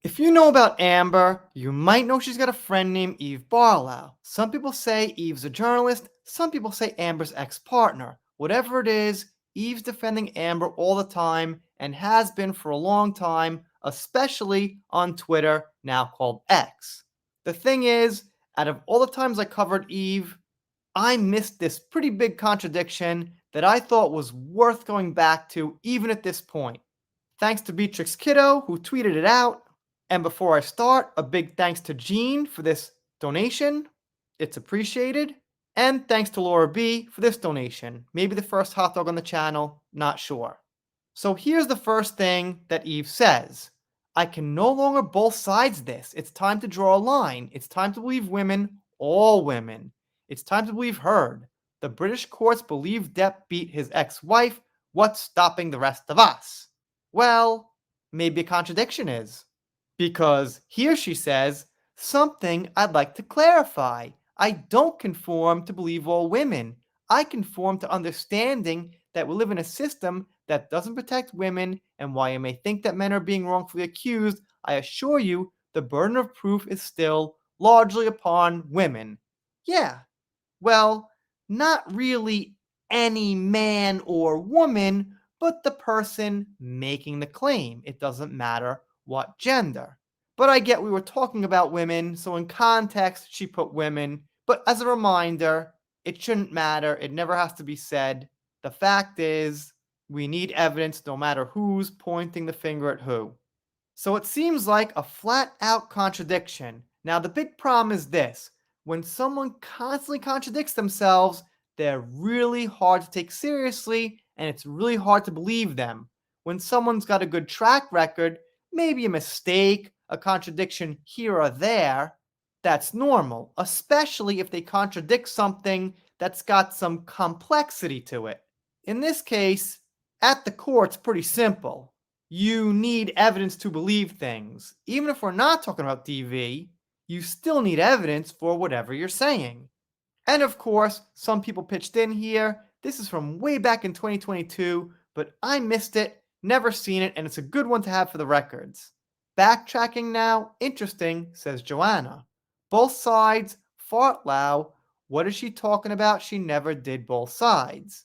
If you know about Amber, you might know she's got a friend named Eve Barlow. Some people say Eve's a journalist, some people say Amber's ex-partner. Whatever it is, Eve's defending Amber all the time and has been for a long time, especially on Twitter, now called X. The thing is, out of all the times I covered Eve, I missed this pretty big contradiction that I thought was worth going back to even at this point. Thanks to Beatrix Kiddo, who tweeted it out. And before I start, a big thanks to Jean for this donation. It's appreciated. And thanks to Laura B for this donation. Maybe the first hot dog on the channel, not sure. So here's the first thing that Eve says. I can no longer both sides this. It's time to draw a line. It's time to believe women, all women. It's time to believe Heard. The British courts believe Depp beat his ex-wife. What's stopping the rest of us? Well, maybe a contradiction is. Because here she says, something I'd like to clarify. I don't conform to believe all women. I conform to understanding that we live in a system that doesn't protect women, and while you may think that men are being wrongfully accused, I assure you the burden of proof is still largely upon women. Yeah, well, not really any man or woman, but the person making the claim. It doesn't matter what gender. But I get we were talking about women, so in context, she put women. But as a reminder, it shouldn't matter. It never has to be said. The fact is, we need evidence no matter who's pointing the finger at who. So it seems like a flat out contradiction. Now, the big problem is this: when someone constantly contradicts themselves, they're really hard to take seriously and it's really hard to believe them. When someone's got a good track record, maybe a mistake, a contradiction here or there, that's normal, especially if they contradict something that's got some complexity to it. In this case, at the core, it's pretty simple. You need evidence to believe things. Even if we're not talking about DV, you still need evidence for whatever you're saying. And of course, some people pitched in here. This is from way back in 2022, but I missed it, never seen it, and it's a good one to have for the records. Backtracking now, interesting, says Joanna. Both sides, fart loud. What is she talking about? She never did both sides.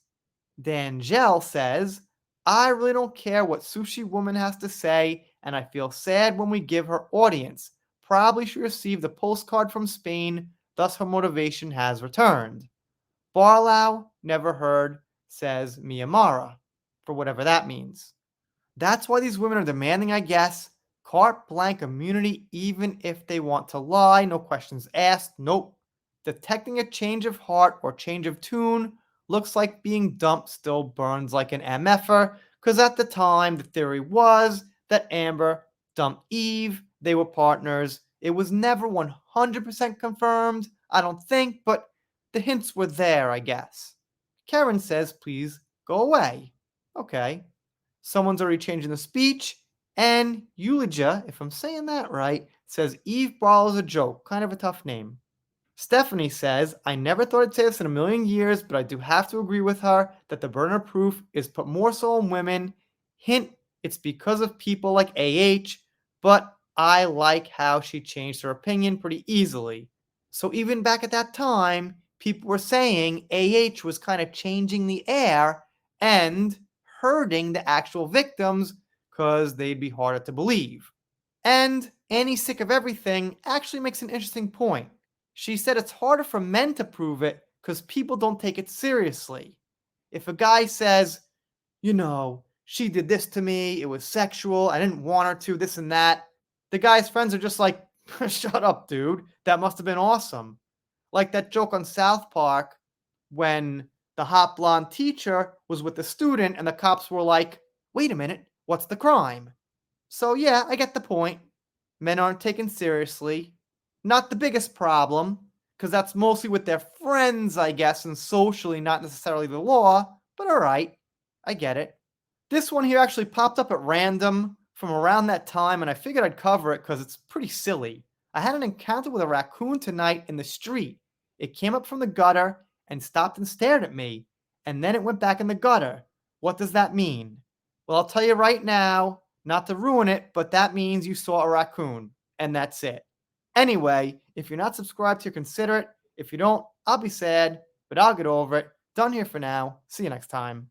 Dangel says, I really don't care what Sushi Woman has to say, and I feel sad when we give her audience. Probably she received a postcard from Spain, thus her motivation has returned. Barlow, never heard, says Miyamara, for whatever that means. That's why these women are demanding, I guess, carte blanche immunity even if they want to lie, no questions asked, nope. Detecting a change of heart or change of tune looks like being dumped still burns like an MFer, because at the time the theory was that Amber dumped Eve, they were partners. It was never 100% confirmed, I don't think, but the hints were there, I guess. Karen says, please go away. Okay. Someone's already changing the speech, and Eulogia, if I'm saying that right, says Eve Barlow is a joke, kind of a tough name. Stephanie says, I never thought I'd say this in a million years, but I do have to agree with her that the burden of proof is put more so on women. Hint, it's because of people like AH, but I like how she changed her opinion pretty easily. So even back at that time, people were saying AH was kind of changing the air and hurting the actual victims because they'd be harder to believe. And Annie Sick of Everything actually makes an interesting point. She said it's harder for men to prove it because people don't take it seriously. If a guy says, she did this to me, it was sexual, I didn't want her to, this and that, the guy's friends are just like, shut up, dude, that must have been awesome. Like that joke on South Park when the hot blonde teacher was with the student and the cops were like, wait a minute, what's the crime? So yeah, I get the point. Men aren't taken seriously. Not the biggest problem, because that's mostly with their friends, I guess, and socially, not necessarily the law, but alright, I get it. This one here actually popped up at random from around that time, and I figured I'd cover it because it's pretty silly. I had an encounter with a raccoon tonight in the street. It came up from the gutter and stopped and stared at me, and then it went back in the gutter. What does that mean? Well, I'll tell you right now, Not to ruin it, but that means you saw a raccoon, and that's it. Anyway, if you're not subscribed here, consider it. If you don't, I'll be sad, but I'll get over it. Done here for now. See you next time.